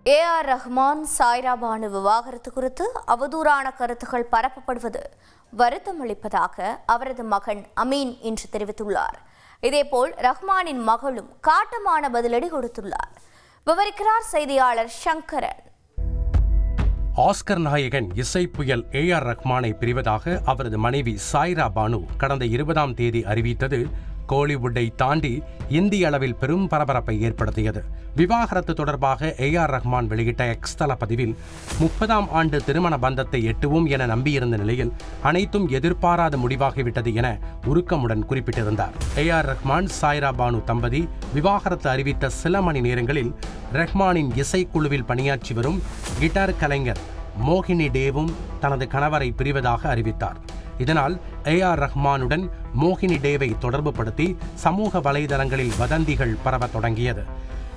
A.R.. Rahman Saira Banu விவாகரத்து குறித்து அவதூறான கருத்துக்கள் பரப்பப்படுவது வருத்தமளிப்பதாக அவரது மகன் அமீன் இன்று தெரிவித்துள்ளார். இதேபோல் ரஹ்மானின் மகளும் காட்டமான பதிலடி கொடுத்துள்ளார். விவரிக்கிறார் செய்தியாளர் சங்கரன். ஆஸ்கர் நாயகன் இசை புயல் ஏ.ஆர். ரஹ்மானை பிரிவதாக அவரது மனைவி சாய்ரா பானு கடந்த 20ஆம் தேதி அறிவித்தது கோலிவுட்டை தாண்டி இந்திய அளவில் பெரும் பரபரப்பை ஏற்படுத்தியது. விவாகரத்து தொடர்பாக ஏ.ஆர். ரஹ்மான் வெளியிட்ட எக்ஸ் தள பதிவில் 30ஆம் ஆண்டு திருமண பந்தத்தை எட்டுவோம் என நம்பியிருந்த நிலையில் அனைத்தும் எதிர்பாராத முடிவாகிவிட்டது என உருக்கமுடன் குறிப்பிட்டிருந்தார். ஏ.ஆர். ரஹ்மான் சாய்ரா பானு தம்பதி விவாகரத்து அறிவித்த சில மணி நேரங்களில் ரஹ்மானின் இசைக்குழுவில் பணியாற்றி வரும் கிட்டார் கலைஞர் மோகினி டேவும் தனது கணவரை பிரிவதாக அறிவித்தார். இதனால் ஏ.ஆர். ரஹ்மானுடன் மோகினி டேவை தொடர்புபடுத்தி சமூக வலைதளங்களில் வதந்திகள் பரவத் தொடங்கியது.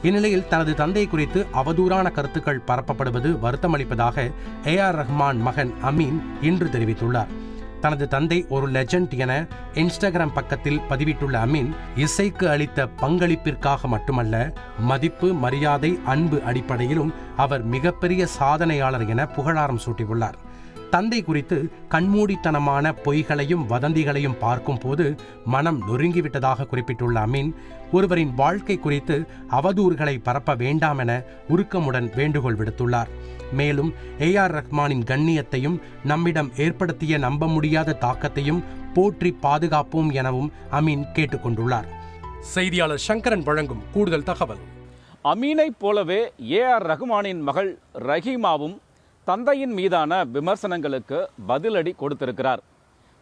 இந்நிலையில் தனது தந்தை குறித்து அவதூறான கருத்துக்கள் பரப்பப்படுவது வருத்தமளிப்பதாக ஏ.ஆர். ரஹ்மான் மகன் அமீன் இன்று தெரிவித்துள்ளார். தனது தந்தை ஒரு லெஜண்ட் என இன்ஸ்டாகிராம் பக்கத்தில் பதிவிட்டுள்ள அமீன், இசைக்கு அளித்த பங்களிப்பிற்காக மட்டுமல்ல, மதிப்பு, மரியாதை, அன்பு அடிப்படையிலும் அவர் மிகப்பெரிய சாதனையாளர் என புகழாரம் சூட்டியுள்ளார். தந்தை குறித்து கண்மூடித்தனமான பொய்களையும் வதந்திகளையும் பார்க்கும் போது மனம் நொறுங்கிவிட்டதாக குறிப்பிட்டுள்ள அமீன், ஒருவரின் வாழ்க்கை குறித்து அவதூறுகளை பரப்ப வேண்டாம் என உருக்கமுடன் வேண்டுகோள் விடுத்துள்ளார். மேலும் ஏ.ஆர். ரஹ்மானின் கண்ணியத்தையும் நம்மிடம் ஏற்படுத்திய நம்ப முடியாத தாக்கத்தையும் போற்றி பாதுகாப்போம் எனவும் அமீன் கேட்டுக்கொண்டுள்ளார். செய்தியாளர் சங்கரன் வழங்கும் கூடுதல் தகவல். அமீனை போலவே ஏ.ஆர். ரஹ்மானின் மகள் ரஹீமாவும் தந்தையின் மீதான விமர்சனங்களுக்கு பதிலடி கொடுத்திருக்கிறார்.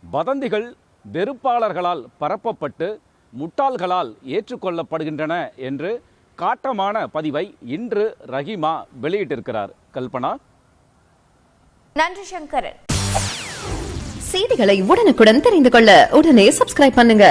வதந்திகள் வெறுப்பாளர்களால் பரப்பப்பட்டு முட்டாள்களால் ஏற்றுக்கொள்ளப்படுகின்றன என்று காட்டமான பதிவை இன்று ரஹீமா வெளியிட்டிருக்கிறார். கல்பனா. நன்றி சங்கரன். செய்திகளை உடனுக்குடன் தெரிந்து கொள்ள உடனே சப்ஸ்கிரைப் பண்ணுங்க.